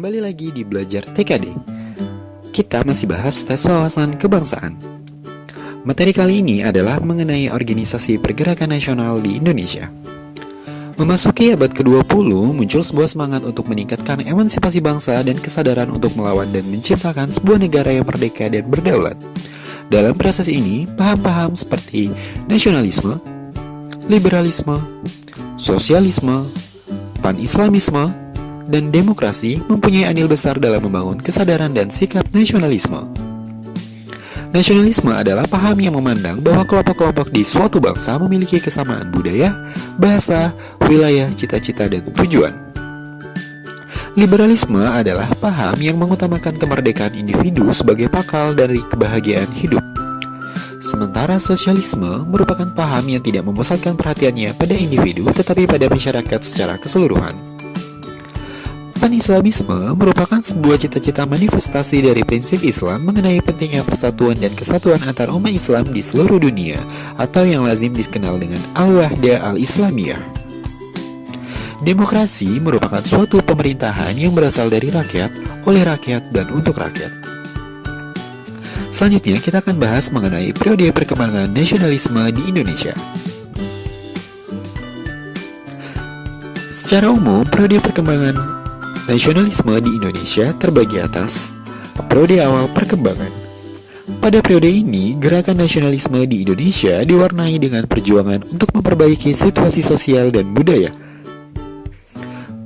Kembali lagi di Belajar TKD. Kita masih bahas tes wawasan kebangsaan. Materi kali ini adalah mengenai organisasi pergerakan nasional di Indonesia. Memasuki abad ke-20, muncul sebuah semangat untuk meningkatkan emansipasi bangsa dan kesadaran untuk melawan dan menciptakan sebuah negara yang merdeka dan berdaulat. Dalam proses ini, paham-paham seperti nasionalisme, liberalisme, sosialisme, pan-islamisme, dan demokrasi mempunyai andil besar dalam membangun kesadaran dan sikap nasionalisme. Nasionalisme adalah paham yang memandang bahwa kelompok-kelompok di suatu bangsa memiliki kesamaan budaya, bahasa, wilayah, cita-cita, dan tujuan. Liberalisme adalah paham yang mengutamakan kemerdekaan individu sebagai pangkal dari kebahagiaan hidup. Sementara sosialisme merupakan paham yang tidak memusatkan perhatiannya pada individu tetapi pada masyarakat secara keseluruhan. Pan-Islamisme merupakan sebuah cita-cita manifestasi dari prinsip Islam mengenai pentingnya persatuan dan kesatuan antar umat Islam di seluruh dunia, atau yang lazim dikenal dengan Al-Wahdah Al-Islamiyah. Demokrasi merupakan suatu pemerintahan yang berasal dari rakyat, oleh rakyat, dan untuk rakyat. Selanjutnya kita akan bahas mengenai periode perkembangan nasionalisme di Indonesia. Secara umum, periode perkembangan nasionalisme di Indonesia terbagi atas periode awal perkembangan. Pada periode ini, gerakan nasionalisme di Indonesia diwarnai dengan perjuangan untuk memperbaiki situasi sosial dan budaya.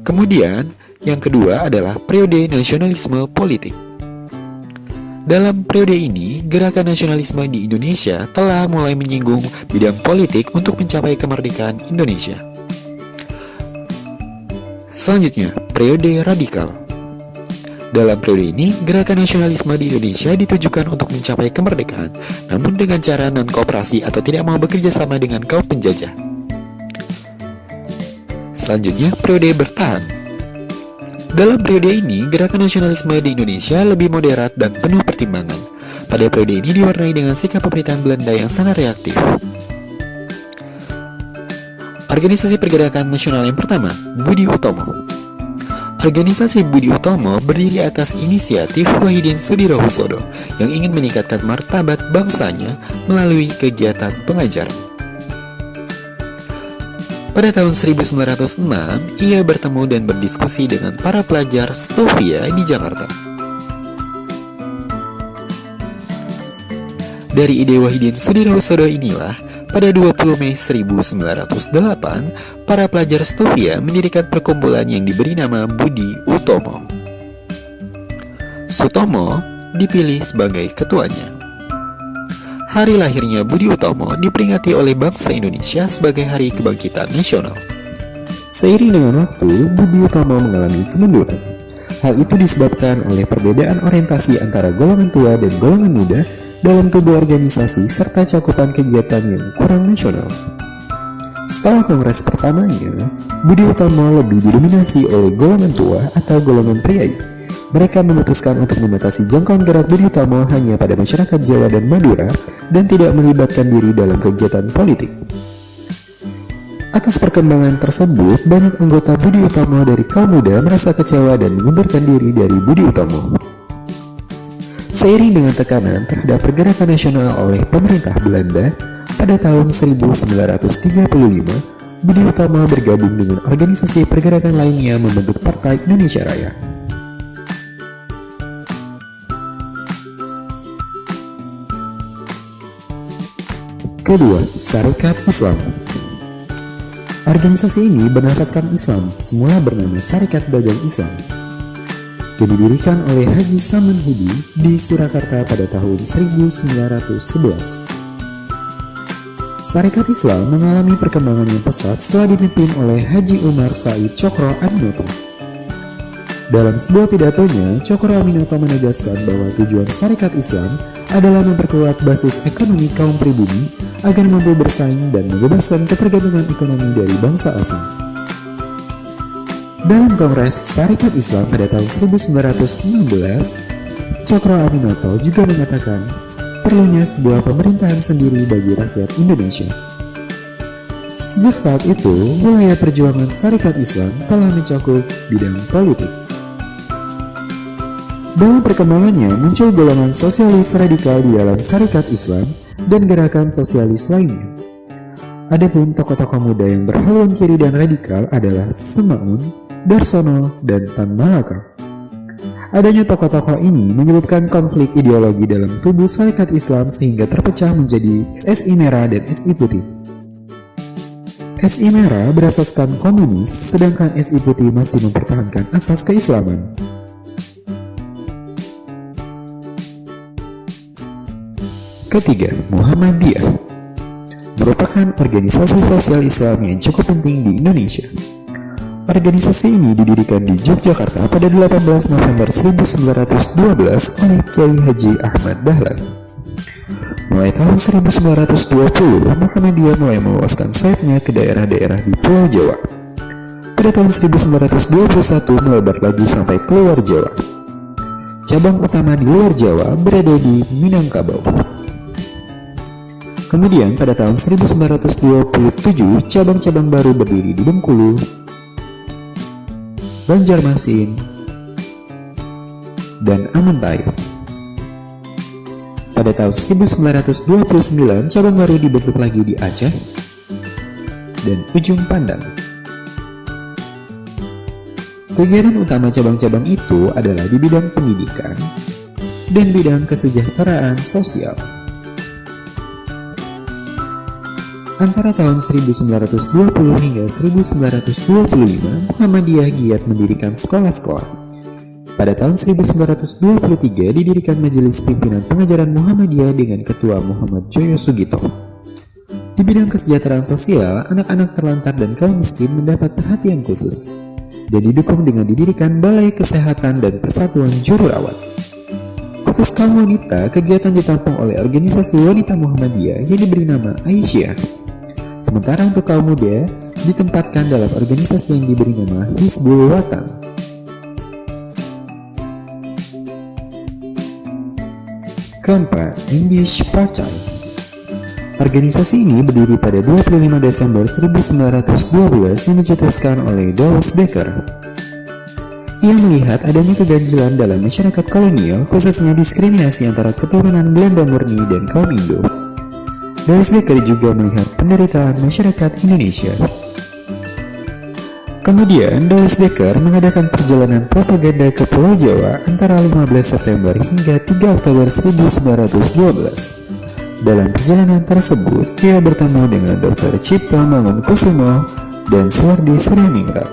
Kemudian, yang kedua adalah periode nasionalisme politik. Dalam periode ini, gerakan nasionalisme di Indonesia telah mulai menyinggung bidang politik untuk mencapai kemerdekaan Indonesia. Selanjutnya, periode radikal. Dalam periode ini, gerakan nasionalisme di Indonesia ditujukan untuk mencapai kemerdekaan, namun dengan cara non-kooperasi atau tidak mau bekerja sama dengan kaum penjajah. Selanjutnya, periode bertahan. Dalam periode ini, gerakan nasionalisme di Indonesia lebih moderat dan penuh pertimbangan. Pada periode ini diwarnai dengan sikap pemerintahan Belanda yang sangat reaktif. Organisasi pergerakan nasional yang pertama, Budi Utomo. Organisasi Budi Utomo berdiri atas inisiatif Wahidin Soedirohoesodo yang ingin meningkatkan martabat bangsanya melalui kegiatan pengajaran. Pada tahun 1906, ia bertemu dan berdiskusi dengan para pelajar Stovia di Jakarta. Dari ide Wahidin Soedirohoesodo inilah, pada 20 Mei 1908, para pelajar Stovia mendirikan perkumpulan yang diberi nama Budi Utomo. Sutomo dipilih sebagai ketuanya. Hari lahirnya Budi Utomo diperingati oleh bangsa Indonesia sebagai Hari Kebangkitan Nasional. Seiring dengan waktu, Budi Utomo mengalami kemunduran. Hal itu disebabkan oleh perbedaan orientasi antara golongan tua dan golongan muda dalam tubuh organisasi serta cakupan kegiatan yang kurang nasional. Setelah kongres pertamanya, Budi Utomo lebih didominasi oleh golongan tua atau golongan priai. Mereka memutuskan untuk membatasi jangkauan gerak Budi Utomo hanya pada masyarakat Jawa dan Madura dan tidak melibatkan diri dalam kegiatan politik. Atas perkembangan tersebut, banyak anggota Budi Utomo dari kaum muda merasa kecewa dan mengundurkan diri dari Budi Utomo. Seiring dengan tekanan terhadap pergerakan nasional oleh pemerintah Belanda, pada tahun 1935, Budi Utomo bergabung dengan organisasi pergerakan lainnya membentuk Partai Indonesia Raya. Kedua, Sarekat Islam. Organisasi ini bernafaskan Islam, semula bernama Sarekat Dagang Islam, yang didirikan oleh Haji Saman Hudi di Surakarta pada tahun 1911. Sarekat Islam mengalami perkembangan yang pesat setelah dipimpin oleh Haji Umar Said Cokro Aminoto. Dalam sebuah pidatonya, Cokro Aminoto menegaskan bahwa tujuan Sarekat Islam adalah memperkuat basis ekonomi kaum pribumi agar mampu bersaing dan membebaskan ketergantungan ekonomi dari bangsa asing. Dalam Kongres Sarekat Islam pada tahun 1916, Cokro Aminoto juga mengatakan perlunya sebuah pemerintahan sendiri bagi rakyat Indonesia. Sejak saat itu, wilayah perjuangan Sarekat Islam telah mencakup bidang politik. Dalam perkembangannya muncul golongan sosialis radikal di dalam Sarekat Islam dan gerakan sosialis lainnya. Adapun tokoh-tokoh muda yang berhaluan kiri dan radikal adalah Semaun, Darsono, dan Tan Malaka. Adanya tokoh-tokoh ini menyebabkan konflik ideologi dalam tubuh Sarekat Islam sehingga terpecah menjadi SI Merah dan SI Putih. SI Merah berasaskan komunis, sedangkan SI Putih masih mempertahankan asas keislaman. Ketiga, Muhammadiyah merupakan organisasi sosial Islam yang cukup penting di Indonesia. Organisasi ini didirikan di Yogyakarta pada 18 November 1912 oleh Kiai Haji Ahmad Dahlan. Mulai tahun 1920, Muhammadiyah mulai meluaskan sayapnya ke daerah-daerah di Pulau Jawa. Pada tahun 1921 melebar lagi sampai keluar Jawa. Cabang utama di luar Jawa berada di Minangkabau. Kemudian pada tahun 1927 cabang-cabang baru berdiri di Bengkulu, Banjarmasin, dan Amantay. Pada tahun 1929 cabang baru dibentuk lagi di Aceh dan Ujung Pandang. Kegiatan utama cabang-cabang itu adalah di bidang pendidikan dan bidang kesejahteraan sosial. Antara tahun 1920 hingga 1925, Muhammadiyah giat mendirikan sekolah-sekolah. Pada tahun 1923 didirikan Majelis Pimpinan Pengajaran Muhammadiyah dengan Ketua Muhammad Joyo Sugito. Di bidang kesejahteraan sosial, anak-anak terlantar dan kaum miskin mendapat perhatian khusus dan didukung dengan didirikan Balai Kesehatan dan Persatuan Jururawat. Khusus kaum wanita, kegiatan ditampung oleh organisasi wanita Muhammadiyah yang diberi nama Aisyah. Sementara untuk kaum muda ditempatkan dalam organisasi yang diberi nama Hizbul Watan. Keempat, Indisch Partei. Organisasi ini berdiri pada 25 Desember 1912 yang dicetuskan oleh Dulles Dekker. Ia melihat adanya keganjilan dalam masyarakat kolonial, khususnya diskriminasi antara keturunan Belanda murni dan kaum Indo. Dulles Dekker juga melihat penderitaan masyarakat Indonesia. Kemudian Dulles Dekker mengadakan perjalanan propaganda ke Pulau Jawa antara 15 September hingga 3 Oktober 1912. Dalam perjalanan tersebut, ia bertemu dengan Dr. Cipto Mangunkusumo dan Suwardi Suryaningrat.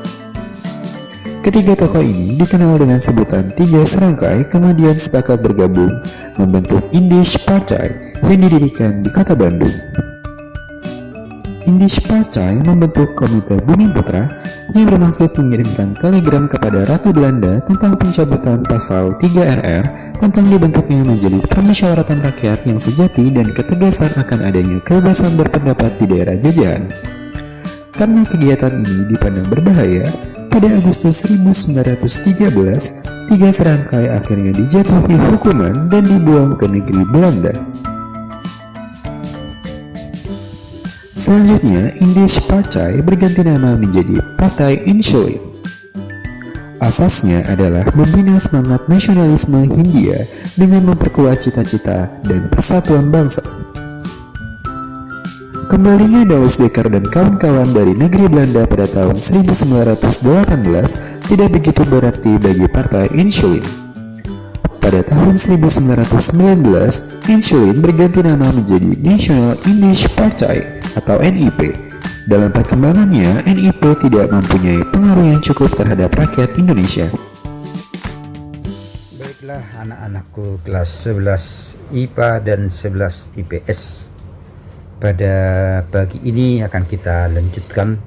Ketiga tokoh ini dikenal dengan sebutan Tiga Serangkai, kemudian sepakat bergabung membentuk Indisch Partei yang didirikan di kota Bandung. Indisch Partei membentuk Komite Bumi Putra yang bermaksud mengirimkan telegram kepada Ratu Belanda tentang pencabutan pasal 3 RR tentang dibentuknya Majelis Permusyawaratan Rakyat yang sejati dan ketegasan akan adanya kebebasan berpendapat di daerah jajahan. Karena kegiatan ini dipandang berbahaya, pada Agustus 1913, Tiga Serangkai akhirnya dijatuhi hukuman dan dibuang ke negeri Belanda. Selanjutnya, Indisch Partei berganti nama menjadi Partai Insulin. Asasnya adalah membina semangat nasionalisme Hindia dengan memperkuat cita-cita dan persatuan bangsa. Kembalinya Dulles Dekker dan kawan-kawan dari negeri Belanda pada tahun 1918 tidak begitu berarti bagi Partai Insulin. Pada tahun 1919, Insulin berganti nama menjadi National Indisch Partei atau NIP. Dalam perkembangannya, NIP tidak mempunyai pengaruh yang cukup terhadap rakyat Indonesia. Baiklah anak-anakku kelas 11 IPA dan 11 IPS. Pada pagi ini akan kita lanjutkan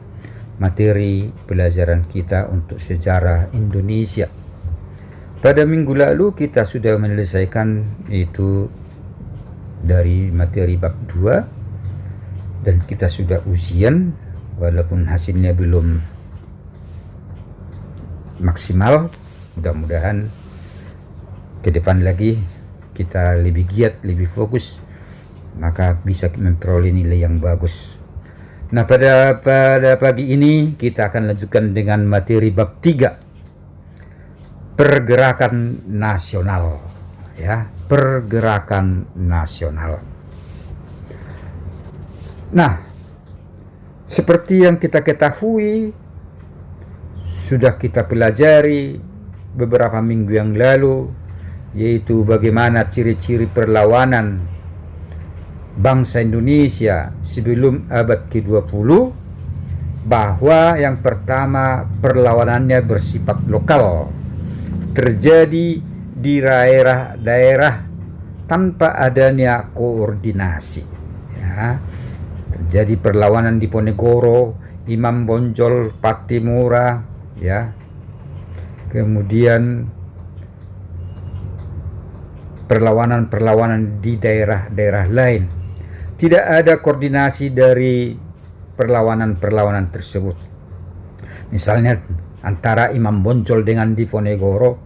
materi pelajaran kita untuk sejarah Indonesia. Pada minggu lalu kita sudah menyelesaikan itu dari materi bab 2 dan kita sudah ujian walaupun hasilnya belum maksimal. Mudah-mudahan ke depan lagi kita lebih giat, lebih fokus, maka bisa memperoleh nilai yang bagus. Nah, pada pagi ini kita akan lanjutkan dengan materi bab 3. pergerakan nasional, ya, pergerakan nasional. Nah, seperti yang kita ketahui, sudah kita pelajari beberapa minggu yang lalu, yaitu bagaimana ciri-ciri perlawanan bangsa Indonesia sebelum abad ke-20, bahwa yang pertama perlawanannya bersifat lokal, terjadi di daerah-daerah tanpa adanya koordinasi, ya. Terjadi perlawanan di Ponegoro, Imam Bonjol, Patimura, ya. Kemudian perlawanan-perlawanan di daerah-daerah lain. Tidak ada koordinasi dari perlawanan-perlawanan tersebut. Misalnya antara Imam Bonjol dengan Diponegoro,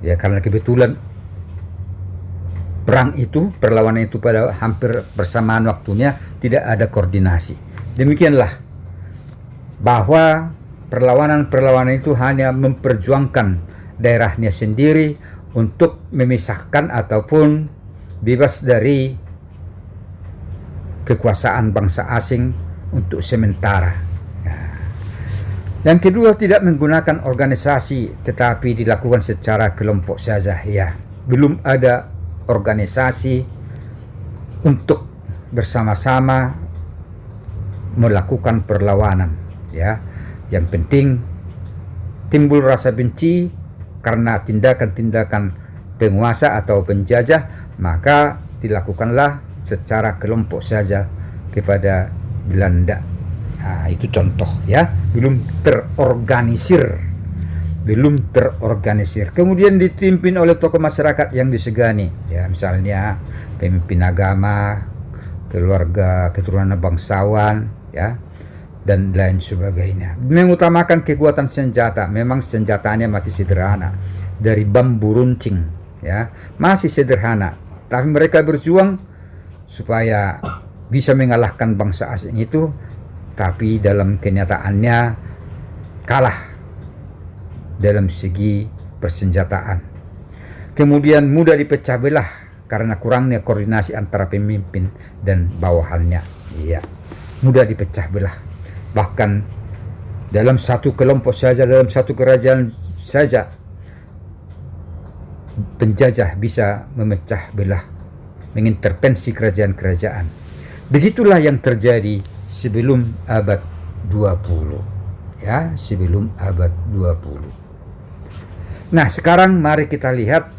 ya, karena kebetulan perang itu, perlawanan itu pada hampir bersamaan waktunya, tidak ada koordinasi. Demikianlah bahwa perlawanan-perlawanan itu hanya memperjuangkan daerahnya sendiri untuk memisahkan ataupun bebas dari kekuasaan bangsa asing untuk sementara. Yang kedua, tidak menggunakan organisasi, tetapi dilakukan secara kelompok saja. Ya, belum ada organisasi untuk bersama-sama melakukan perlawanan. Ya, yang penting timbul rasa benci karena tindakan-tindakan penguasa atau penjajah, maka dilakukanlah secara kelompok saja kepada Belanda. Nah, itu contoh, ya, belum terorganisir. Kemudian dipimpin oleh tokoh masyarakat yang disegani, ya, misalnya pemimpin agama, keluarga keturunan bangsawan, ya, dan lain sebagainya. Mengutamakan kekuatan senjata, memang senjatanya masih sederhana, dari bambu runcing, ya, masih sederhana, tapi mereka berjuang supaya bisa mengalahkan bangsa asing itu, tapi dalam kenyataannya kalah dalam segi persenjataan. Kemudian mudah dipecah belah karena kurangnya koordinasi antara pemimpin dan bawahannya. Iya, mudah dipecah belah. Bahkan dalam satu kelompok saja, dalam satu kerajaan saja, penjajah bisa memecah belah, mengintervensi kerajaan-kerajaan. Begitulah yang terjadi sebelum abad 20. Ya, sebelum abad 20. Nah, sekarang mari kita lihat.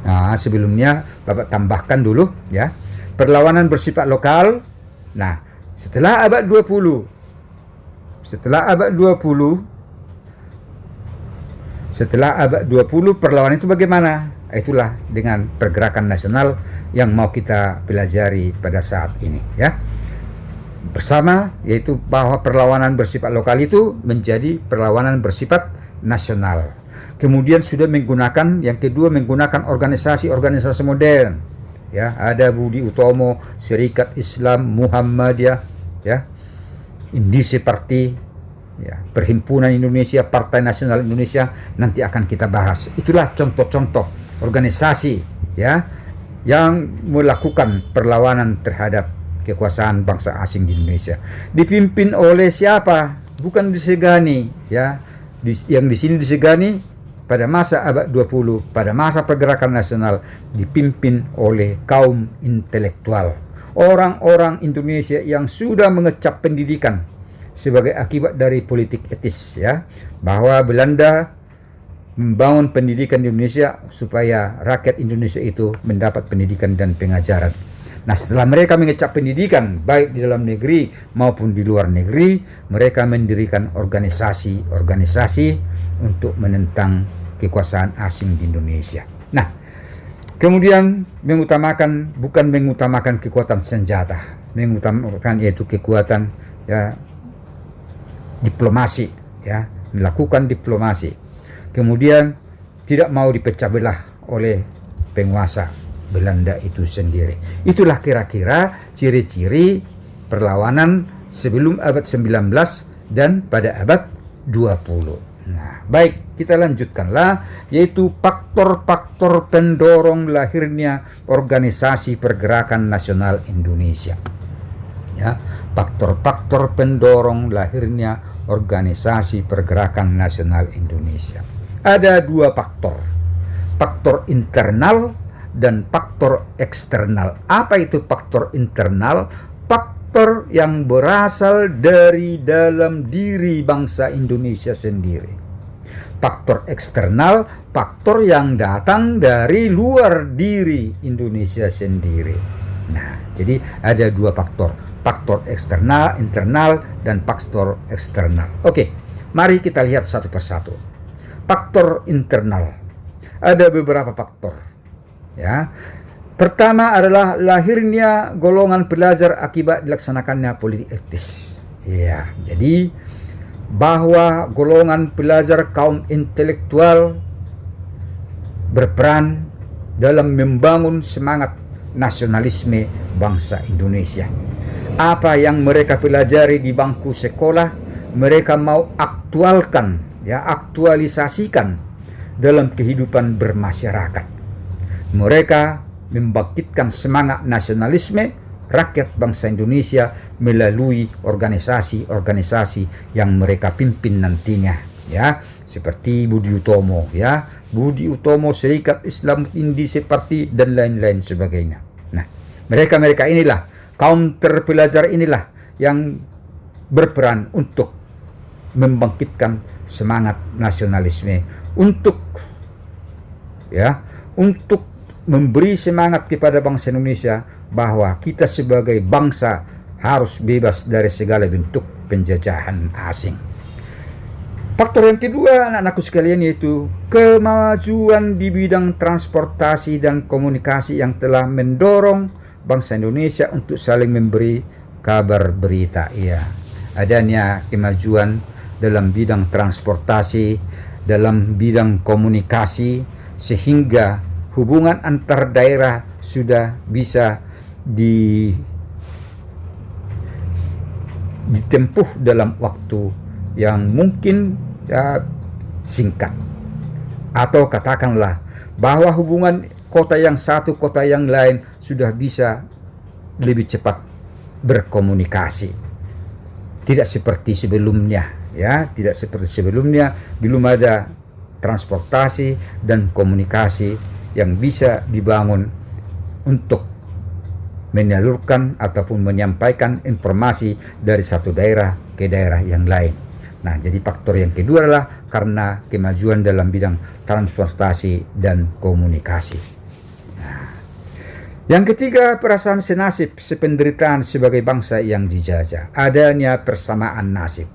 Nah, sebelumnya Bapak tambahkan dulu, ya. Perlawanan bersifat lokal. Nah, setelah abad 20, perlawanan itu bagaimana? Itulah dengan pergerakan nasional yang mau kita pelajari pada saat ini, ya. Bersama, yaitu bahwa perlawanan bersifat lokal itu menjadi perlawanan bersifat nasional. Kemudian sudah menggunakan, yang kedua, menggunakan organisasi-organisasi modern, ya. Ada Budi Utomo, Serikat Islam Muhammadiyah, ya, Indisi Parti, ya, Perhimpunan Indonesia, Partai Nasional Indonesia, nanti akan kita bahas. Itulah contoh-contoh organisasi, ya, yang melakukan perlawanan terhadap kekuasaan bangsa asing di Indonesia. Dipimpin oleh siapa? Bukan disegani, ya. Yang di sini disegani pada masa abad 20, pada masa pergerakan nasional, dipimpin oleh kaum intelektual. Orang-orang Indonesia yang sudah mengecap pendidikan sebagai akibat dari politik etis, ya, bahwa Belanda membangun pendidikan di Indonesia supaya rakyat Indonesia itu mendapat pendidikan dan pengajaran. Nah, setelah mereka mengecap pendidikan baik di dalam negeri maupun di luar negeri, mereka mendirikan organisasi-organisasi untuk menentang kekuasaan asing di Indonesia. Nah, kemudian bukan mengutamakan kekuatan senjata, mengutamakan yaitu kekuatan, ya, diplomasi, ya, melakukan diplomasi. Kemudian tidak mau dipecah belah oleh penguasa Belanda itu sendiri. Itulah kira-kira ciri-ciri perlawanan sebelum abad 19 dan pada abad 20. Nah, baik, kita lanjutkanlah, yaitu faktor-faktor pendorong lahirnya organisasi pergerakan nasional Indonesia. Ya, faktor-faktor pendorong lahirnya organisasi pergerakan nasional Indonesia. Ada dua faktor, faktor internal dan faktor eksternal. Apa itu faktor internal? Faktor yang berasal dari dalam diri bangsa Indonesia sendiri. Faktor eksternal, faktor yang datang dari luar diri Indonesia sendiri. Nah, jadi ada dua faktor, faktor eksternal, internal, dan faktor eksternal. Oke, mari kita lihat satu persatu. Faktor internal, ada beberapa faktor. Ya, pertama adalah lahirnya golongan pelajar akibat dilaksanakannya politik etis. Ya, jadi bahwa golongan pelajar kaum intelektual berperan dalam membangun semangat nasionalisme bangsa Indonesia. Apa yang mereka pelajari di bangku sekolah, mereka mau aktualkan, ya, aktualisasikan dalam kehidupan bermasyarakat. Mereka membangkitkan semangat nasionalisme rakyat bangsa Indonesia melalui organisasi-organisasi yang mereka pimpin nantinya, ya, seperti Budi Utomo, ya, Budi Utomo, Serikat Islam Indi Separti, dan lain-lain sebagainya. Nah, mereka inilah, kaum terpelajar inilah yang berperan untuk membangkitkan semangat nasionalisme, untuk memberi semangat kepada bangsa Indonesia bahwa kita sebagai bangsa harus bebas dari segala bentuk penjajahan asing. Faktor yang kedua, anak-anakku sekalian, yaitu kemajuan di bidang transportasi dan komunikasi yang telah mendorong bangsa Indonesia untuk saling memberi kabar berita. Ya, adanya kemajuan dalam bidang transportasi, dalam bidang komunikasi, sehingga hubungan antar daerah sudah bisa ditempuh dalam waktu yang mungkin, ya, singkat. Atau katakanlah bahwa hubungan kota yang satu, kota yang lain sudah bisa lebih cepat berkomunikasi. Tidak seperti sebelumnya, ya, tidak seperti sebelumnya, belum ada transportasi dan komunikasi yang bisa dibangun untuk menyalurkan ataupun menyampaikan informasi dari satu daerah ke daerah yang lain. Nah, jadi faktor yang kedua adalah karena kemajuan dalam bidang transportasi dan komunikasi. Nah, yang ketiga, perasaan senasib, sependeritaan sebagai bangsa yang dijajah. Adanya persamaan nasib.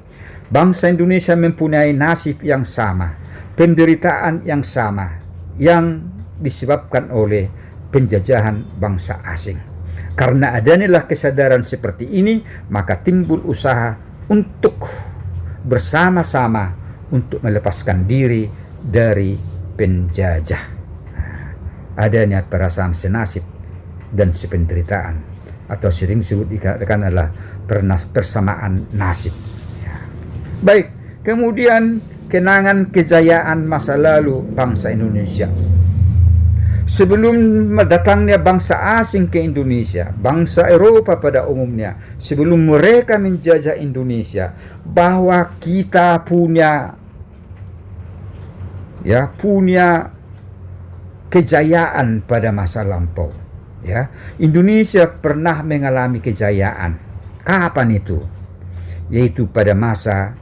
Bangsa Indonesia mempunyai nasib yang sama, penderitaan yang sama, yang disebabkan oleh penjajahan bangsa asing. Karena adanya kesadaran seperti ini, maka timbul usaha untuk bersama-sama untuk melepaskan diri dari penjajah. Nah, adanya perasaan senasib dan sependeritaan, atau sering dikatakan adalah persamaan nasib. Ya. Baik, kemudian kenangan kejayaan masa lalu bangsa Indonesia. Sebelum datangnya bangsa asing ke Indonesia, bangsa Eropa pada umumnya, sebelum mereka menjajah Indonesia, bahwa kita punya kejayaan pada masa lampau. Ya, Indonesia pernah mengalami kejayaan. Kapan itu? Yaitu pada masa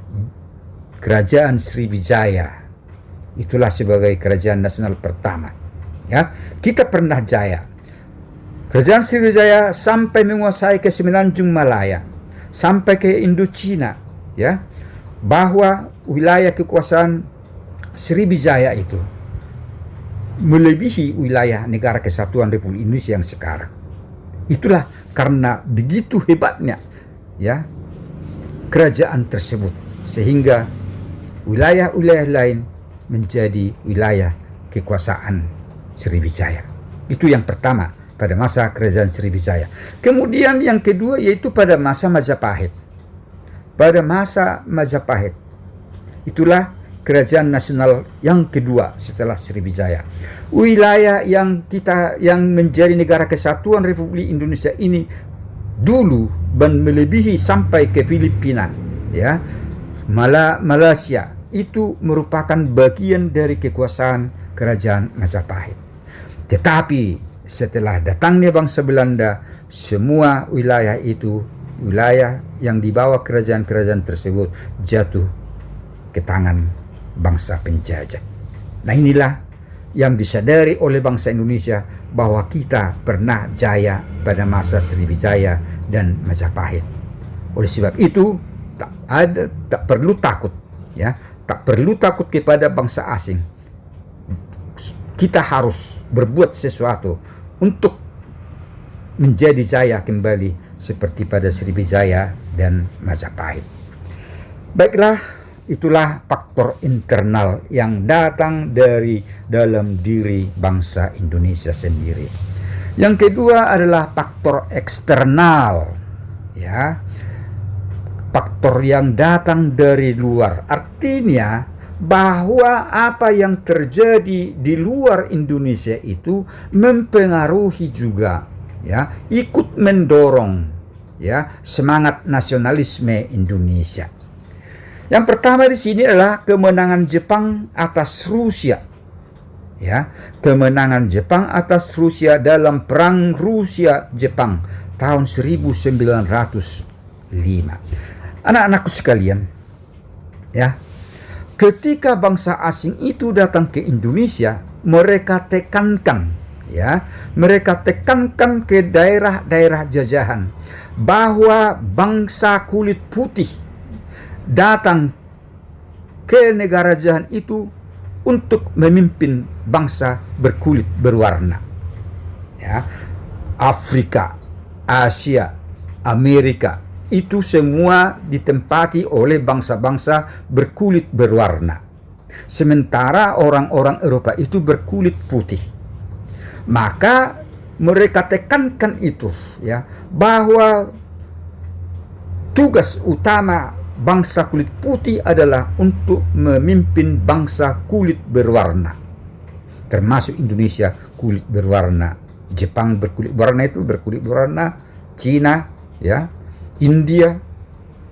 Kerajaan Sriwijaya. Itulah sebagai kerajaan nasional pertama. Ya, kita pernah jaya. Kerajaan Sriwijaya sampai menguasai ke Semenanjung Malaya, sampai ke Indochina, ya. Bahwa wilayah kekuasaan Sriwijaya itu melebihi wilayah negara kesatuan Republik Indonesia yang sekarang. Itulah karena begitu hebatnya, ya, kerajaan tersebut, sehingga wilayah-wilayah lain menjadi wilayah kekuasaan Sriwijaya. Itu yang pertama pada masa kerajaan Sriwijaya. Kemudian yang kedua yaitu pada masa Majapahit. Pada masa Majapahit itulah kerajaan nasional yang kedua setelah Sriwijaya. Wilayah yang menjadi negara kesatuan Republik Indonesia ini dulu dan melebihi sampai ke Filipina, ya, Malaysia, itu merupakan bagian dari kekuasaan kerajaan Majapahit. Tetapi setelah datangnya bangsa Belanda, semua wilayah itu, wilayah yang dibawa kerajaan-kerajaan tersebut jatuh ke tangan bangsa penjajah. Nah, inilah yang disadari oleh bangsa Indonesia bahwa kita pernah jaya pada masa Sriwijaya dan Majapahit. Oleh sebab itu tak perlu takut, ya, tak perlu takut kepada bangsa asing. Kita harus berbuat sesuatu untuk menjadi jaya kembali seperti pada Sriwijaya dan Majapahit. Baiklah, itulah faktor internal yang datang dari dalam diri bangsa Indonesia sendiri. Yang kedua adalah faktor eksternal, ya, faktor yang datang dari luar. Artinya bahwa apa yang terjadi di luar Indonesia itu mempengaruhi juga, ya, ikut mendorong, ya, semangat nasionalisme Indonesia. Yang pertama di sini adalah kemenangan Jepang atas Rusia, ya, kemenangan Jepang atas Rusia dalam perang Rusia-Jepang tahun 1905. Anak-anakku sekalian, ya, ketika bangsa asing itu datang ke Indonesia, mereka tekankan ke daerah-daerah jajahan bahwa bangsa kulit putih datang ke negara jajahan itu untuk memimpin bangsa berkulit berwarna, ya, Afrika, Asia, Amerika, itu semua ditempati oleh bangsa-bangsa berkulit berwarna. Sementara orang-orang Eropa itu berkulit putih. Maka mereka tekankan itu, ya, bahwa tugas utama bangsa kulit putih adalah untuk memimpin bangsa kulit berwarna. Termasuk Indonesia kulit berwarna, Jepang berkulit berwarna, itu berkulit berwarna, Cina, ya, India,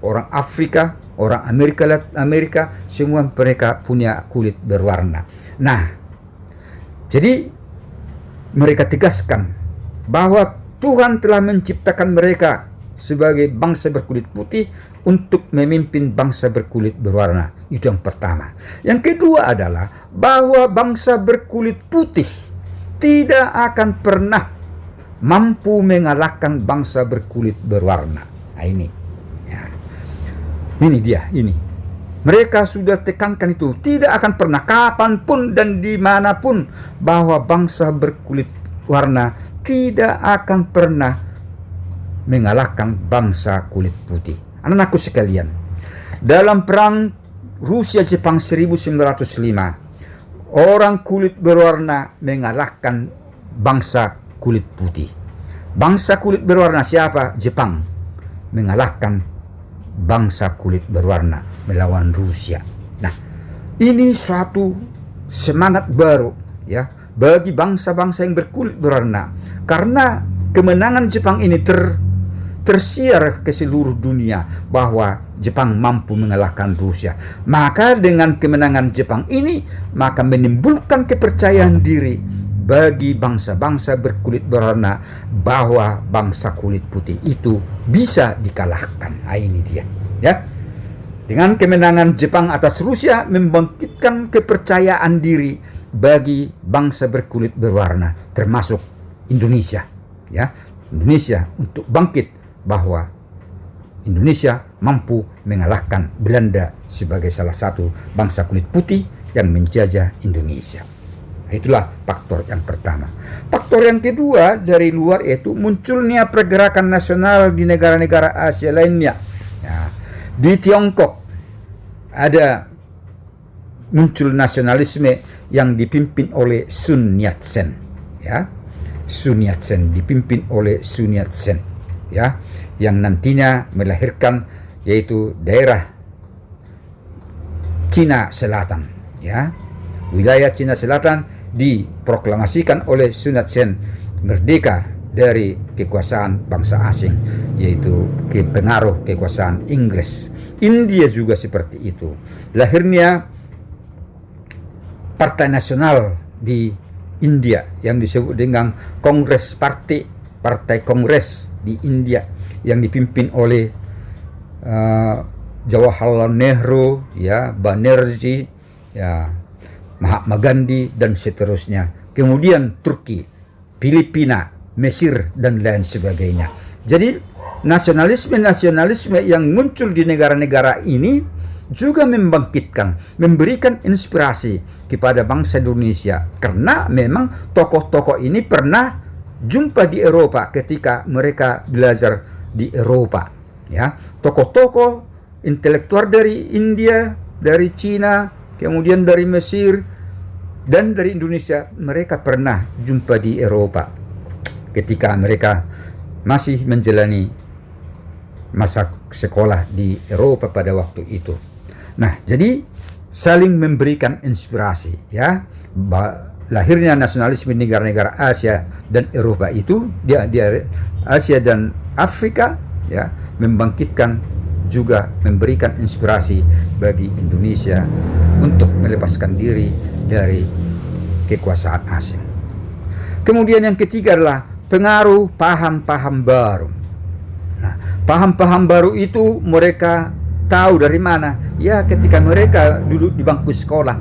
orang Afrika, orang Amerika, semua mereka punya kulit berwarna. Nah, jadi mereka tegaskan bahwa Tuhan telah menciptakan mereka sebagai bangsa berkulit putih untuk memimpin bangsa berkulit berwarna. Itu yang pertama. Yang kedua adalah bahwa bangsa berkulit putih tidak akan pernah mampu mengalahkan bangsa berkulit berwarna. Nah, ini, ya, ini dia, ini. Mereka sudah tekankan itu, tidak akan pernah, kapanpun dan dimanapun, bahwa bangsa berkulit warna tidak akan pernah mengalahkan bangsa kulit putih. Anak-anakku sekalian, dalam perang Rusia-Jepang 1905, orang kulit berwarna mengalahkan bangsa kulit putih. Bangsa kulit berwarna siapa? Jepang mengalahkan bangsa kulit berwarna melawan Rusia. Nah, ini suatu semangat baru, ya, bagi bangsa-bangsa yang berkulit berwarna, karena kemenangan Jepang ini tersiar ke seluruh dunia bahwa Jepang mampu mengalahkan Rusia. Maka dengan kemenangan Jepang ini, maka menimbulkan kepercayaan diri bagi bangsa-bangsa berkulit berwarna bahwa bangsa kulit putih itu bisa dikalahkan. Nah, ini dia, ya. Dengan kemenangan Jepang atas Rusia membangkitkan kepercayaan diri bagi bangsa berkulit berwarna, termasuk Indonesia, ya. Indonesia untuk bangkit bahwa Indonesia mampu mengalahkan Belanda sebagai salah satu bangsa kulit putih yang menjajah Indonesia. Itulah faktor yang pertama. Faktor yang kedua dari luar yaitu munculnya pergerakan nasional di negara-negara Asia lainnya. Ya, di Tiongkok ada muncul nasionalisme yang dipimpin oleh Sun Yat-sen. Ya, Sun Yat-sen dipimpin oleh Sun Yat-sen. Ya, yang nantinya melahirkan yaitu daerah Cina Selatan, ya. Wilayah Cina Selatan diproklamasikan oleh Sun Yat-sen merdeka dari kekuasaan bangsa asing, yaitu pengaruh kekuasaan Inggris. India juga seperti itu. Lahirnya Partai Nasional di India yang disebut dengan Kongres Partai Kongres di India yang dipimpin oleh Jawaharlal Nehru, ya, Banerjee, ya, Mahatma Gandhi dan seterusnya. Kemudian Turki, Filipina, Mesir dan lain sebagainya. Jadi nasionalisme yang muncul di negara-negara ini juga membangkitkan, memberikan inspirasi kepada bangsa Indonesia, karena memang tokoh-tokoh ini pernah jumpa di Eropa ketika mereka belajar di Eropa, ya. Tokoh-tokoh intelektual dari India, dari Cina, kemudian dari Mesir dan dari Indonesia, mereka pernah jumpa di Eropa ketika mereka masih menjalani masa sekolah di Eropa pada waktu itu. Nah, jadi saling memberikan inspirasi, ya. Lahirnya nasionalisme negara-negara Asia dan Eropa itu, di Asia dan Afrika, ya, membangkitkan juga memberikan inspirasi bagi Indonesia untuk melepaskan diri dari kekuasaan asing. Kemudian yang ketiga adalah pengaruh paham-paham baru. Nah, paham-paham baru itu mereka tahu dari mana? Ya, ketika mereka duduk di bangku sekolah,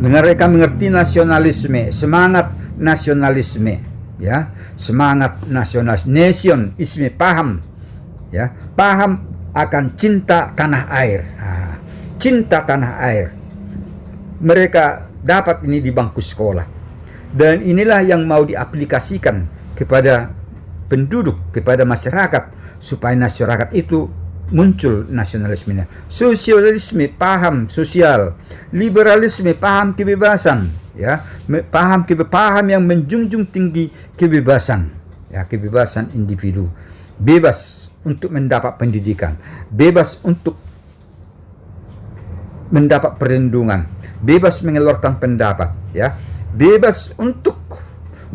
mereka mengerti nasionalisme, semangat nasionalisme, ya, semangat nasionalis, nasionisme, paham, ya, paham akan cinta tanah air, cinta tanah air. Mereka dapat ini di bangku sekolah, dan inilah yang mau diaplikasikan kepada penduduk, kepada masyarakat, supaya masyarakat itu muncul nasionalismenya. Sosialisme, paham sosial. Liberalisme, paham kebebasan, ya, paham yang menjunjung tinggi kebebasan, ya, kebebasan individu, bebas untuk mendapat pendidikan, bebas untuk mendapat perlindungan, bebas mengeluarkan pendapat, ya, bebas untuk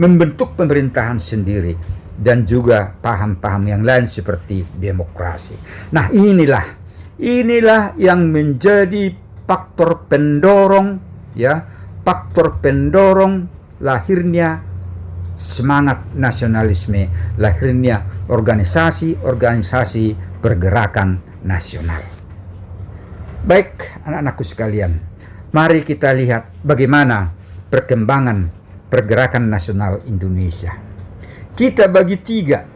membentuk pemerintahan sendiri, dan juga paham-paham yang lain seperti demokrasi. Nah, inilah yang menjadi faktor pendorong, ya, faktor pendorong lahirnya semangat nasionalisme, lahirnya organisasi-organisasi pergerakan nasional. Baik, anak-anakku sekalian, mari kita lihat bagaimana perkembangan pergerakan nasional Indonesia. Kita bagi tiga,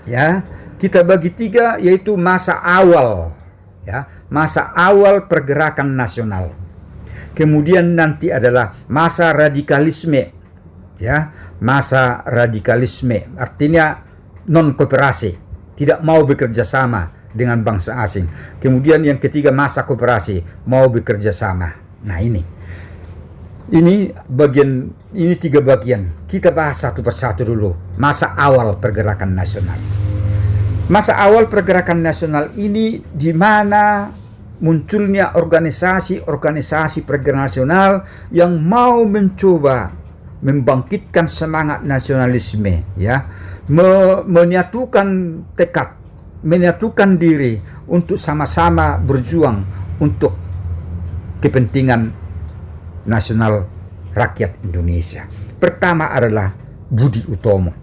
ya, kita bagi tiga, yaitu masa awal, ya, masa awal pergerakan nasional. Kemudian nanti adalah masa radikalisme, ya, masa radikalisme artinya non kooperasi, tidak mau bekerja sama dengan bangsa asing. Kemudian yang ketiga masa kooperasi, mau bekerja sama. Nah, ini bagian, ini tiga bagian. Kita bahas satu persatu dulu. Masa awal pergerakan nasional. Masa awal pergerakan nasional ini di mana munculnya organisasi-organisasi pergerakan nasional yang mau mencoba membangkitkan semangat nasionalisme, ya, menyatukan tekad, menyatukan diri untuk sama-sama berjuang untuk kepentingan nasional rakyat Indonesia. Pertama adalah Budi Utomo.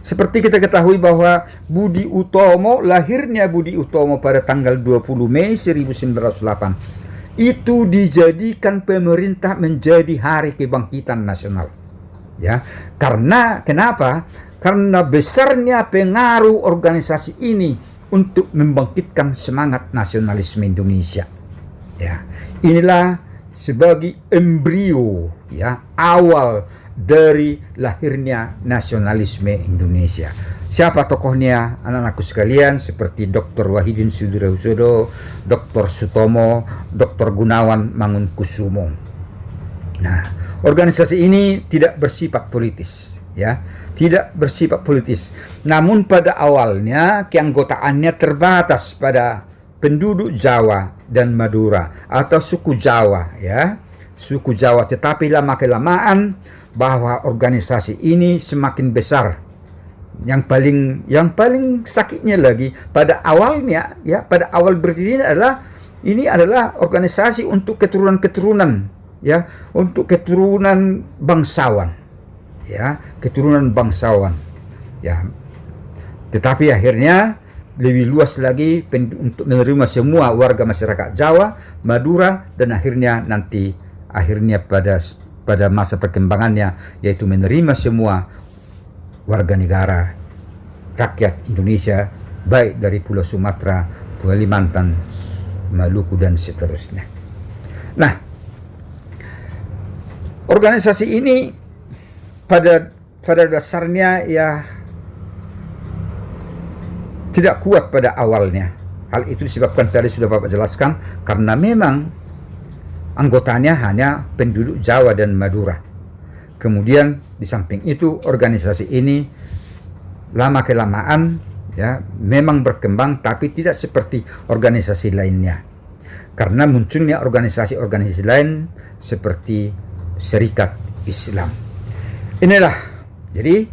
Seperti kita ketahui bahwa Budi Utomo, lahirnya Budi Utomo pada tanggal 20 Mei 1908, itu dijadikan pemerintah menjadi hari kebangkitan nasional. Ya, karena kenapa? Karena besarnya pengaruh organisasi ini untuk membangkitkan semangat nasionalisme Indonesia. Ya, inilah sebagai embrio, ya, awal dari lahirnya nasionalisme Indonesia. Siapa tokohnya, anak-anakku sekalian? Seperti Dr. Wahidin Sudirohusodo, Dr. Sutomo, Dr. Gunawan Mangunkusumo. Nah, organisasi ini tidak bersifat politis, ya, tidak bersifat politis. Namun pada awalnya keanggotaannya terbatas pada penduduk Jawa dan Madura atau suku Jawa, ya, suku Jawa. Tetapi lama kelamaan bahwa organisasi ini semakin besar. Yang paling sakitnya lagi pada awalnya, ya, pada awal berdiri ini adalah organisasi untuk keturunan-keturunan, ya, untuk keturunan bangsawan, ya, keturunan bangsawan, ya. Tetapi akhirnya lebih luas lagi untuk menerima semua warga masyarakat Jawa, Madura, dan akhirnya pada masa perkembangannya yaitu menerima semua warga negara rakyat Indonesia, baik dari Pulau Sumatera, Kalimantan, Maluku, dan seterusnya. Nah, organisasi ini pada dasarnya ya tidak kuat pada awalnya. Hal itu disebabkan tadi sudah Bapak jelaskan, karena memang anggotanya hanya penduduk Jawa dan Madura. Kemudian di samping itu organisasi ini lama kelamaan, ya, memang berkembang, tapi tidak seperti organisasi lainnya. Karena munculnya organisasi-organisasi lain seperti Serikat Islam. Inilah, jadi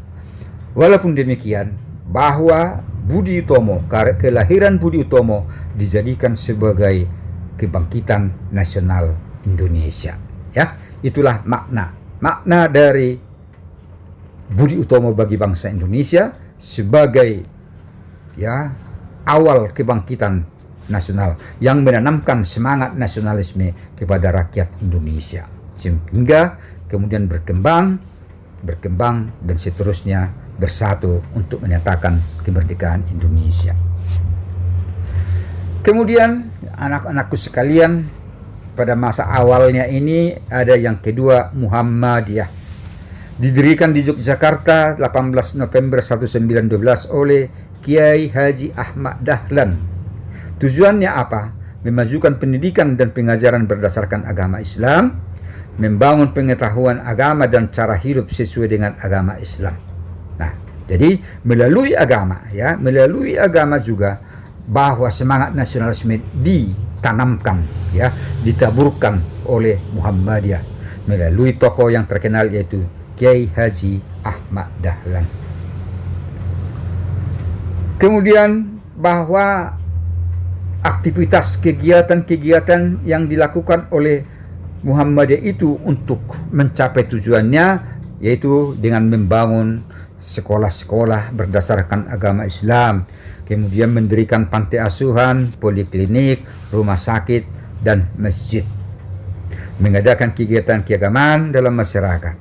walaupun demikian, bahwa Budi Utomo, kelahiran Budi Utomo dijadikan sebagai kebangkitan nasional Indonesia. Ya, itulah makna dari Budi Utomo bagi bangsa Indonesia sebagai, ya, awal kebangkitan nasional yang menanamkan semangat nasionalisme kepada rakyat Indonesia, sehingga kemudian berkembang dan seterusnya bersatu untuk menyatakan kemerdekaan Indonesia. Kemudian anak-anakku sekalian, pada masa awalnya ini ada yang kedua, Muhammadiyah. Didirikan di Yogyakarta 18 November 1912 oleh Kiai Haji Ahmad Dahlan. Tujuannya apa? Memajukan pendidikan dan pengajaran berdasarkan agama Islam, membangun pengetahuan agama dan cara hidup sesuai dengan agama Islam. Nah, jadi melalui agama juga bahwa semangat nasionalisme ditanamkan, ya, ditaburkan oleh Muhammadiyah melalui tokoh yang terkenal yaitu Kiai Haji Ahmad Dahlan. Kemudian bahwa aktivitas kegiatan-kegiatan yang dilakukan oleh Muhammadiyah itu untuk mencapai tujuannya, yaitu dengan membangun sekolah-sekolah berdasarkan agama Islam, kemudian mendirikan panti asuhan, poliklinik, rumah sakit, dan masjid, mengadakan kegiatan keagamaan dalam masyarakat.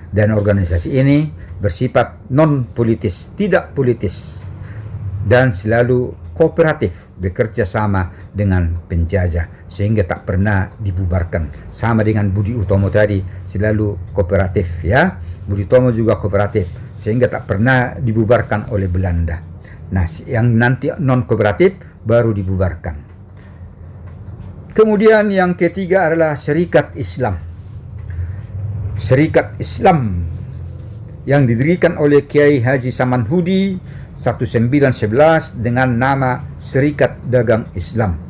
Dan organisasi ini bersifat non-politis, tidak politis, dan selalu kooperatif, bekerja sama dengan penjajah, sehingga tak pernah dibubarkan. Sama dengan Budi Utomo tadi, selalu kooperatif, ya. Budi Utomo juga kooperatif, sehingga tak pernah dibubarkan oleh Belanda. Nah, yang nanti non kooperatif baru dibubarkan. Kemudian yang ketiga adalah Serikat Islam. Serikat Islam yang didirikan oleh Kiai Haji Samanhudi 1911 dengan nama Serikat Dagang Islam.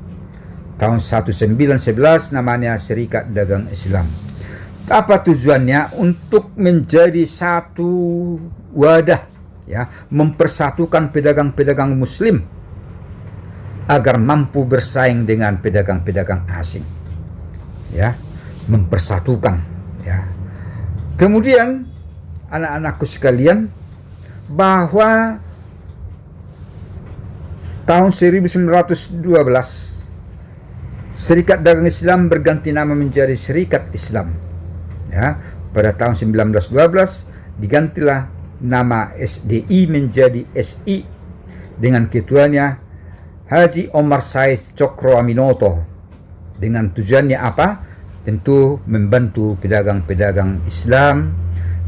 Tahun 1911 namanya Serikat Dagang Islam. Apa tujuannya? Untuk menjadi satu wadah, ya, mempersatukan pedagang-pedagang muslim agar mampu bersaing dengan pedagang-pedagang asing, ya, mempersatukan, ya. Kemudian anak-anakku sekalian, bahwa tahun 1912 Serikat Dagang Islam berganti nama menjadi Serikat Islam, ya. Pada tahun 1912 digantilah nama SDI menjadi SI dengan ketuanya Haji Omar Said Cokro Aminoto. Dengan tujuannya apa? Tentu membantu pedagang-pedagang Islam,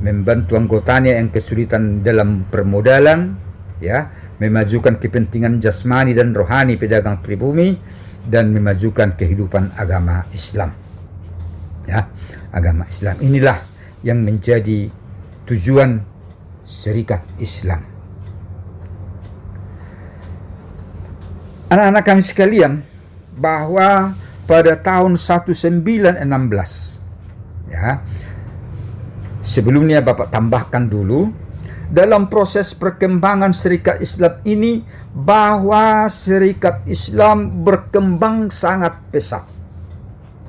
membantu anggotanya yang kesulitan dalam permodalan, ya, memajukan kepentingan jasmani dan rohani pedagang pribumi, dan memajukan kehidupan agama Islam, ya, agama Islam. Inilah yang menjadi tujuan Serikat Islam. Anak-anak kami sekalian, bahwa pada tahun 1916, ya, sebelumnya Bapak tambahkan dulu, dalam proses perkembangan Serikat Islam ini, bahwa Serikat Islam berkembang sangat pesat,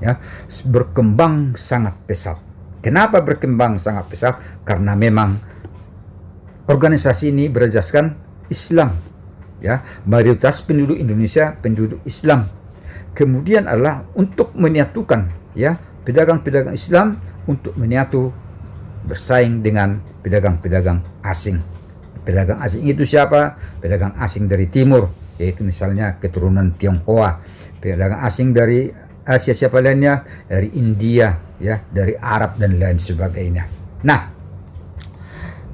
ya, berkembang sangat pesat. Kenapa berkembang sangat pesat? Karena memang organisasi ini berasaskan Islam, ya, mayoritas penduduk Indonesia penduduk Islam. Kemudian adalah untuk menyatukan, ya, pedagang-pedagang Islam untuk menyatu bersaing dengan pedagang-pedagang asing. Pedagang asing itu siapa? Pedagang asing dari timur, yaitu misalnya keturunan Tionghoa. Pedagang asing dari Asia siapa lainnya? Dari India, ya, dari Arab dan lain sebagainya. Nah,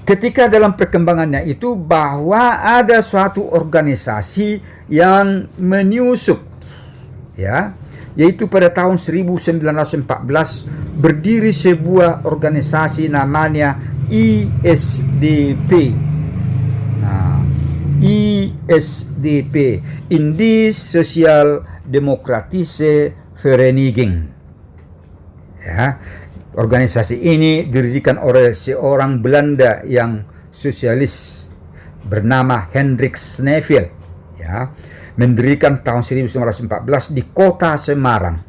ketika dalam perkembangannya itu bahwa ada suatu organisasi yang menyusup, ya, yaitu pada tahun 1914 berdiri sebuah organisasi namanya ISDP. Nah, ISDP, Indisch Social Demokratische Vereniging. Ya, organisasi ini didirikan oleh seorang Belanda yang sosialis bernama Hendrik Sneveld, ya, mendirikan tahun 1914 di kota Semarang.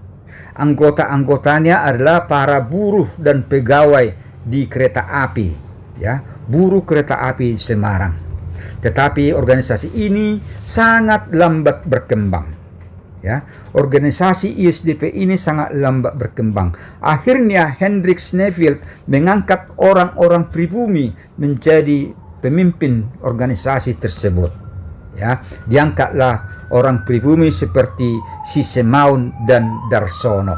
Anggota-anggotanya adalah para buruh dan pegawai di kereta api, ya, buruh kereta api Semarang. Tetapi organisasi ini sangat lambat berkembang, ya. Organisasi ISDP ini sangat lambat berkembang. Akhirnya Hendrik Sneveld mengangkat orang-orang pribumi menjadi pemimpin organisasi tersebut, ya. Diangkatlah orang pribumi seperti si Semaun dan Darsono,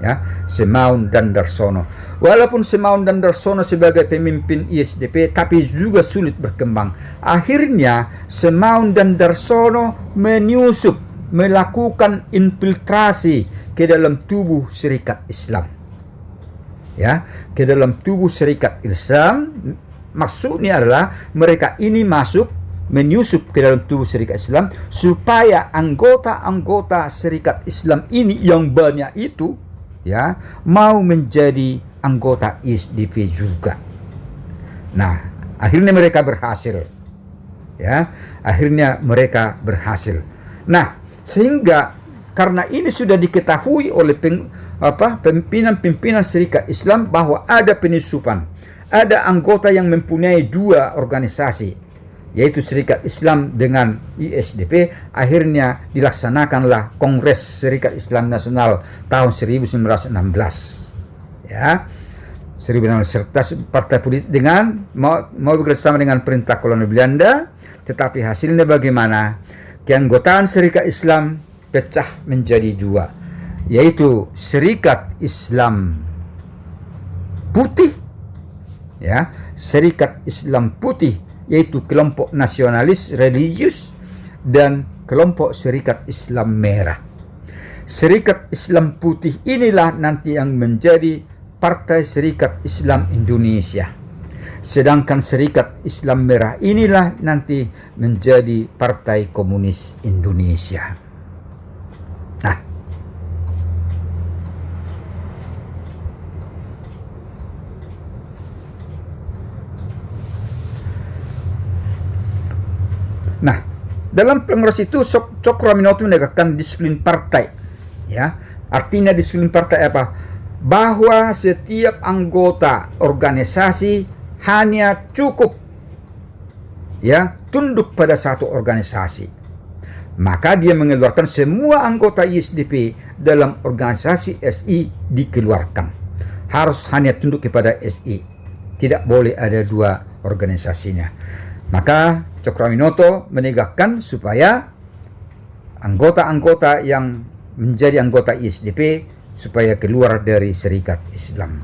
ya, Semaun dan Darsono. Walaupun Semaun dan Darsono sebagai pemimpin ISDP, tapi juga sulit berkembang. Akhirnya Semaun dan Darsono menyusup, melakukan infiltrasi ke dalam tubuh Serikat Islam, ya, ke dalam tubuh Serikat Islam. Maksudnya adalah mereka ini masuk, menyusup ke dalam tubuh Serikat Islam supaya anggota-anggota Serikat Islam ini yang banyak itu, ya, mau menjadi anggota ISDP juga. Nah, akhirnya mereka berhasil, ya, akhirnya mereka berhasil. Nah, sehingga karena ini sudah diketahui oleh pimpinan-pimpinan Serikat Islam bahwa ada penyusupan, ada anggota yang mempunyai dua organisasi, yaitu Serikat Islam dengan ISDP. Akhirnya dilaksanakanlah Kongres Serikat Islam Nasional tahun 1916, ya, 1916, serta partai politik dengan mau bekerjasama dengan perintah kolonial Belanda. Tetapi hasilnya bagaimana? Keanggotaan Serikat Islam pecah menjadi dua, yaitu Serikat Islam Putih, ya, Serikat Islam Putih yaitu kelompok nasionalis religius, dan kelompok Serikat Islam Merah. Serikat Islam Putih inilah nanti yang menjadi Partai Serikat Islam Indonesia. Sedangkan Serikat Islam Merah inilah nanti menjadi Partai Komunis Indonesia. Nah, dalam kongres itu Cokroaminoto menegakkan disiplin partai, ya. Artinya disiplin partai apa? Bahwa setiap anggota organisasi hanya cukup, ya, tunduk pada satu organisasi. Maka dia mengeluarkan semua anggota ISDP dalam organisasi SI dikeluarkan. Harus hanya tunduk kepada SI. Tidak boleh ada dua organisasinya. Maka Cokroaminoto menegakkan supaya anggota-anggota yang menjadi anggota ISDP supaya keluar dari Serikat Islam.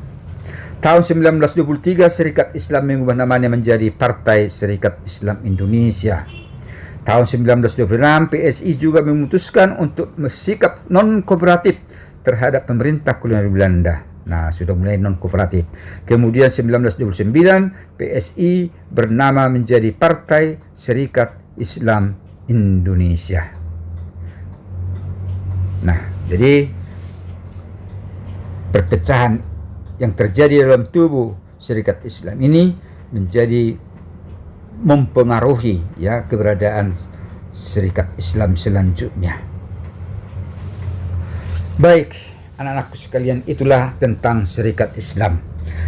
Tahun 1923 Serikat Islam mengubah namanya menjadi Partai Serikat Islam Indonesia. Tahun 1926 PSI juga memutuskan untuk bersikap non-kooperatif terhadap pemerintah kolonial Belanda. Nah, sudah mulai non-kooperatif. Kemudian 1929 PSI bernama menjadi Partai Serikat Islam Indonesia. Nah, jadi perpecahan yang terjadi dalam tubuh Syarikat Islam ini menjadi mempengaruhi ya keberadaan Syarikat Islam selanjutnya. Baik, anak-anakku sekalian, itulah tentang Syarikat Islam.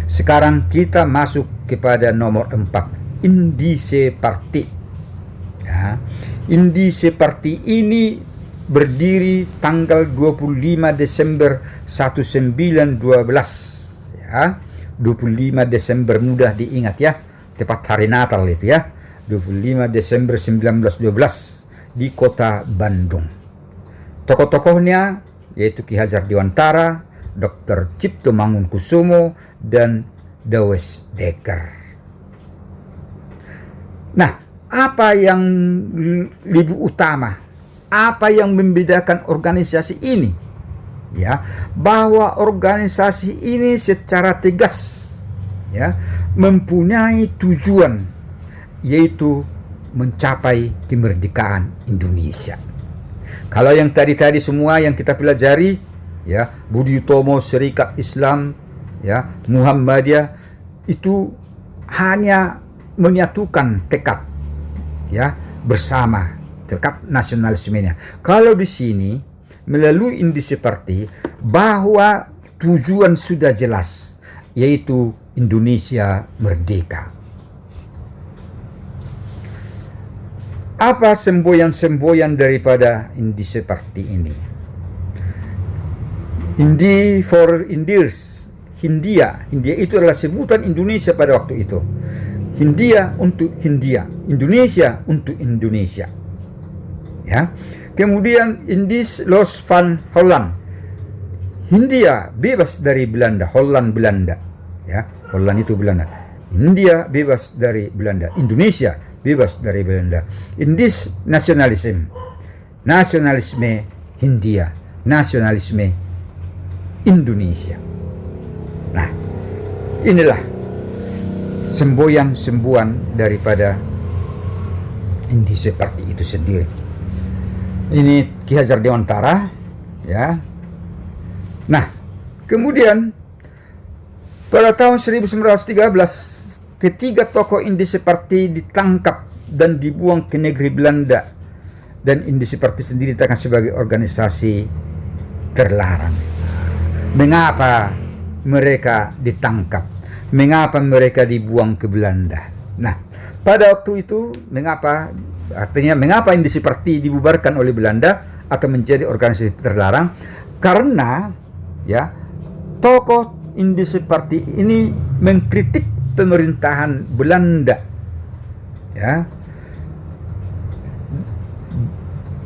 Sekarang kita masuk kepada nomor 4, Indise Parti. Ya, Indise Parti ini berdiri tanggal 25 Desember 1912 ya. 25 Desember mudah diingat ya, tepat hari Natal itu ya. 25 Desember 1912 di kota Bandung. Tokoh-tokohnya yaitu Ki Hajar Dewantara, Dr. Cipto Mangunkusumo, dan Dawes Dekker. Nah, apa yang lebih utama? Apa yang membedakan organisasi ini? Ya, bahwa organisasi ini secara tegas ya mempunyai tujuan, yaitu mencapai kemerdekaan Indonesia. Kalau yang tadi semua yang kita pelajari ya, Budi Utomo, Syarikat Islam ya, Muhammadiyah, itu hanya menyatukan tekad ya bersama, tekad nasionalismenya. Kalau di sini melalui Indise Parti bahwa tujuan sudah jelas, yaitu Indonesia merdeka. Apa semboyan-semboyan daripada Indise Parti ini? Indi for Indies, Hindia itu adalah sebutan Indonesia pada waktu itu. Hindia untuk Hindia, Indonesia untuk Indonesia. Ya. Kemudian Indies los van Holland. Hindia bebas dari Belanda, Holland Belanda. Ya, Holland itu Belanda. India bebas dari Belanda, Indonesia bebas dari Belanda. Indies nasionalisme. Nasionalisme Hindia, nasionalisme Indonesia. Nah, inilah semboyan-semboyan daripada Indise Parti itu sendiri. Ini Ki Hajar Dewantara ya. Nah, kemudian pada tahun 1913 ketiga tokoh Indise Parti ditangkap dan dibuang ke negeri Belanda, dan Indise Parti sendiri ditetapkan sebagai organisasi terlarang. Mengapa mereka ditangkap? Mengapa mereka dibuang ke Belanda? Nah, pada waktu itu mengapa Indise Parti dibubarkan oleh Belanda atau menjadi organisasi terlarang? Karena ya tokoh Indise Parti ini mengkritik pemerintahan Belanda, ya,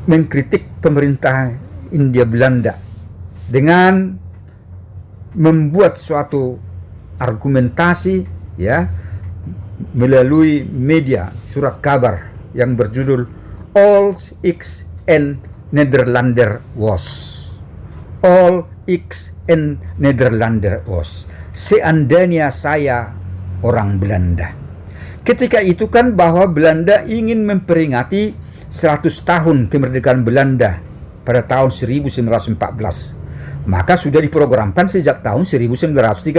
mengkritik pemerintahan Hindia Belanda dengan membuat suatu argumentasi ya melalui media surat kabar yang berjudul All X and Nederlander Was. All X and Nederlander Was. Seandainya saya orang Belanda. Ketika itu kan bahwa Belanda ingin memperingati 100 tahun kemerdekaan Belanda pada tahun 1914. Maka sudah diprogramkan sejak tahun 1913.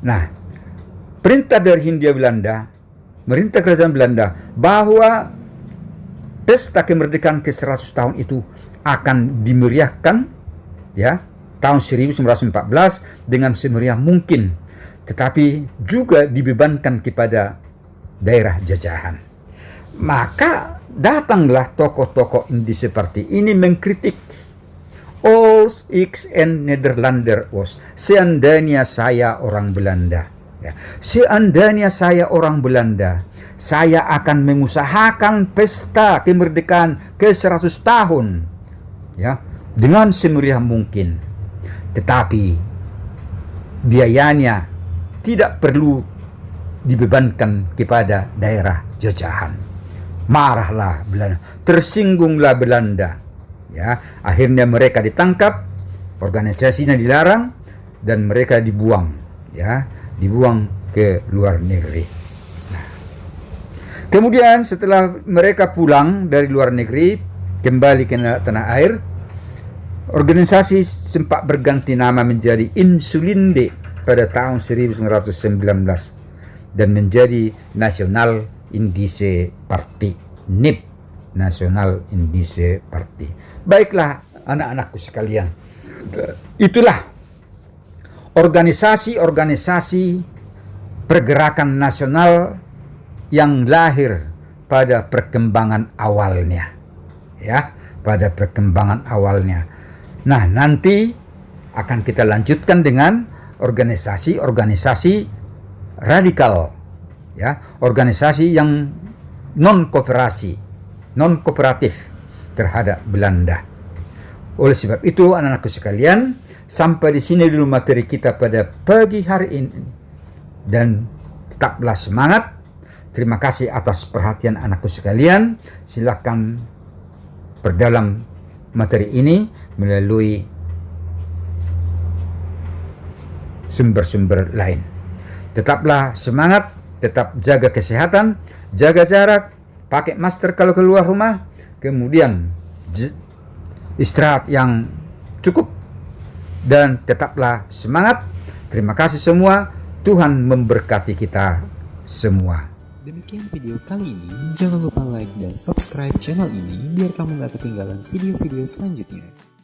Nah, perintah dari Hindia Belanda, merintah kerajaan Belanda, bahwa pesta kemerdekaan ke-100 tahun itu akan dimeriahkan ya tahun 1914 dengan semeriah mungkin, tetapi juga dibebankan kepada daerah jajahan. Maka datanglah tokoh-tokoh Indise Parti ini mengkritik All X and Nederlander Was. Seandainya saya orang Belanda, ya, seandainya saya orang Belanda, saya akan mengusahakan pesta kemerdekaan ke-100 tahun ya dengan semeriah mungkin, tetapi biayanya tidak perlu dibebankan kepada daerah jajahan. Marahlah Belanda, tersinggunglah Belanda. Ya, akhirnya mereka ditangkap, organisasinya dilarang, dan mereka dibuang, ya, dibuang ke luar negeri. Nah, kemudian setelah mereka pulang dari luar negeri, kembali ke tanah air, Organisasi sempat berganti nama menjadi Insulinde pada tahun 1919 dan menjadi National Indice Party, NIP, National Indice Party. Baiklah anak-anakku sekalian, itulah organisasi-organisasi pergerakan nasional yang lahir pada perkembangan awalnya, ya, pada perkembangan awalnya. Nah, nanti akan kita lanjutkan dengan organisasi-organisasi radikal, ya, organisasi yang non kooperatif terhadap Belanda. Oleh sebab itu, anak-anakku sekalian, sampai di sini dulu materi kita pada pagi hari ini, dan tetaplah semangat. Terima kasih atas perhatian anakku sekalian. Silakan perdalam materi ini melalui sumber-sumber lain. Tetaplah semangat, tetap jaga kesehatan, jaga jarak, pakai masker kalau keluar rumah, kemudian istirahat yang cukup, dan tetaplah semangat. Terima kasih semua. Tuhan memberkati kita semua. Demikian video kali ini, jangan lupa like dan subscribe channel ini biar kamu gak ketinggalan video-video selanjutnya.